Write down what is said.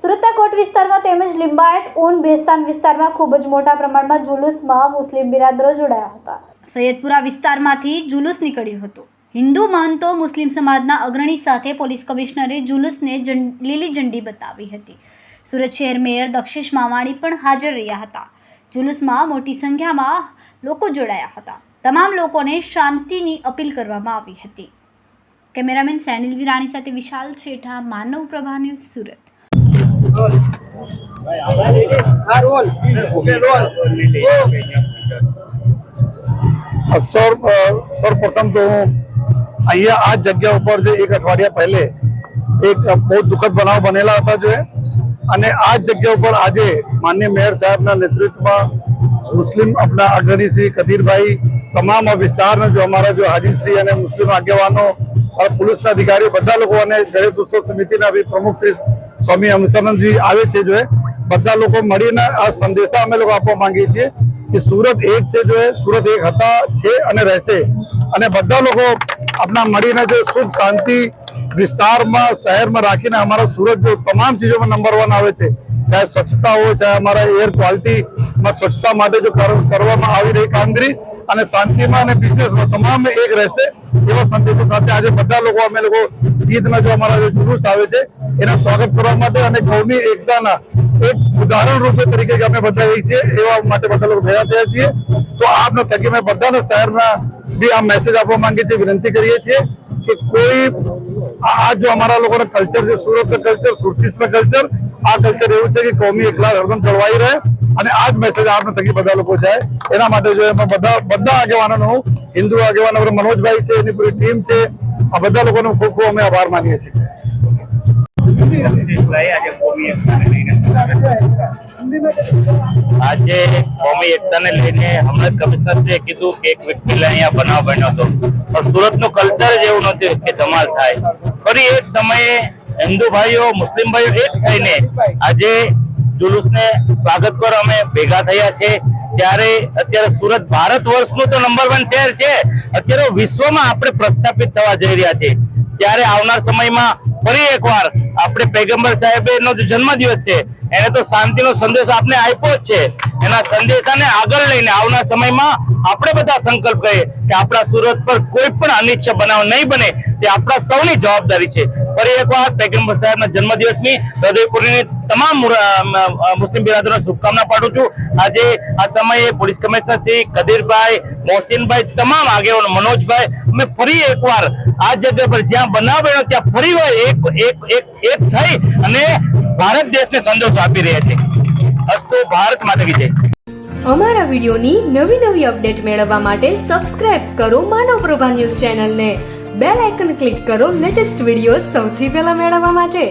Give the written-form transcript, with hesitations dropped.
સુરતના કોટ વિસ્તારમાં તેમજ લિંબાયત ઓન બેસ્તાન વિસ્તારમાં ખૂબ જ મોટા પ્રમાણમાં જુલુસમાં મુસ્લિમ બિરાદરો જોડાયા હતા। સૈયદપુરા વિસ્તારમાંથી જુલુસ નીકળ્યું હતું। હિન્દુ મહંતો મુસ્લિમ સમાજના અગ્રણી સાથે પોલીસ કમિશનરે જુલુસને લીલી ઝંડી બતાવી હતી। સુરત શહેર મેયર દક્ષેશ માવાણી પણ હાજર રહ્યા હતા। જુલુસમાં મોટી સંખ્યામાં લોકો જોડાયા હતા। તમામ લોકોને શાંતિની અપીલ કરવામાં આવી હતી। કેમેરામેન સેનિલ વિરાણી સાથે વિશાલ છેઠા, માનવ પ્રભા ન્યૂઝ, સુરત। सर्वप्रथम तो અહીંયા આ જગ્યા ઉપર જે એક અઠવાડિયા પહેલે એક બહુ દુઃખદ બનાવ બનેલા હતા જો અને આ જગ્યા ઉપર આજે માનનીય મેયર સાહેબના નેતૃત્વમાં મુસ્લિમ આપણા અગ્રણી શ્રી કદીરભાઈ, તમામ વિસ્તારના જો અમારા જો હાજીશ્રી અને મુસ્લિમ આગેવાનો और पुलिसના અધિકારીઓ બધા લોકો અને ગણેશ ઉત્સવ સમિતિના પ્રમુખ શ્રી સ્વામી અમસરનજી આવે છે જો બધા લોકો મળીને આ સંદેશા અમે લોકો આપવા માંગીએ છીએ કે સુરત એક છે જો સુરત એક હતા, છે અને રહેશે અને બધા લોકો अपना मरीने जो सुख शांति विस्तार में शहर में राखी ने हमारा सूरत जो तमाम चीजों में नंबर 1 आवे छे, चाहे स्वच्छता हो, चाहे हमारा एयर क्वालिटी में स्वच्छता माटे जो करवामां आवी रही कामगीरी અને શાંતિમાં અને બિઝનેસમાં તમામ એક રહેશે એવા સંદેશો સાથે આજે બધા લોકો અમે લોકો ઈદના જો અમારા જો જુલુસ આવે છે એના સ્વાગત કરવા માટે અને કૌમી એકતાના એક ઉદાહરણ રૂપે તરીકે અમે બધા એક છે એવા માટે બધા લોકો ભેગા થયા છીએ। તો આપને થકી મેં બધાના શહેરના भी આ મેસેજ આપવા માંગીએ છીએ, વિનંતી કરીએ છીએ કે કોઈ આ જો અમારા લોકોના કલ્ચર છે, સુરતના કલ્ચર, સુરતીસના કલ્ચર, આ કલ્ચર એવું છે કે કોમી એકલા હરદમ જળવાઈ રહે અને આ જ મેસેજ આપને થકી બધા લોકો જાય એના માટે જો એમાં બધા આગેવાનોનો હિન્દુ આગેવાનો મનોજભાઈ છે, એની પૂરી ટીમ છે, આ બધા લોકોનો ખૂબ ખૂબ અમે આભાર માનીએ છીએ। આજે કોમી એકતાને લઈને હમણાં જ કમિશનરે કીધું કે એક વ્યક્તિ અહીંયા બનાવ બન્યો હતો પણ સુરતનું કલ્ચર જ એવું નહોતું કે ધમાલ થાય। ફરી એક સમયે હિન્દુ ભાઈઓ, મુસ્લિમ ભાઈઓ એક થઈને આજે જુલુસને સ્વાગત કરવા અમે ભેગા થયા છે। ત્યારે અત્યારે સુરત ભારત વર્ષનું તો નંબર 1 શહેર છે, અત્યારે વિશ્વમાં આપણે પ્રસ્થાપિત થવા જઈ રહ્યા છે। ત્યારે આવનાર સમયમાં ફરી એકવાર આપણે પૈગંબર સાહેબનો જે જન્મદિવસ છે એને તો શાંતિનો સંદેશો આપને આપ્યો જ છે, એના સંદેશાને આગળ લઈને આવનાર સમયમાં આપણે બધા સંકલ્પ કરીએ કે આપણા સુરત પર કોઈ પણ અનિચ્છ બનાવ નહીં બને, તે આપણા સૌની જવાબદારી છે। ફરી એકવાર પૈગંબર સાહેબના જન્મદિવસની હૃદયપૂર્વકની તમામ મુસ્લિમ બિરાદરોને શુભકામના પાઠવું છું। આજે આ સમયે પોલીસ કમિશનર શ્રી કદીરભાઈ, મોહસિનભાઈ, તમામ આગેવાનો, મનોજભાઈ, અમે ફરી એકવાર આ જગ્યા પર જ્યાં બનાવ બન્યો ત્યાં ફરી એક થઈ અને ભારત દેશને સંદેશો આપી રહ્યા છે। અસ્તુ ભારત માતા કી જય। અમારા વિડિયોની નવી અપડેટ મેળવવા માટે સબસ્ક્રાઇબ કરો માનવ પ્રભા ન્યૂઝ ચેનલને, બેલ આઇકન ક્લિક કરો લેટેસ્ટ વિડિયો સૌથી પહેલા મેળવવા માટે।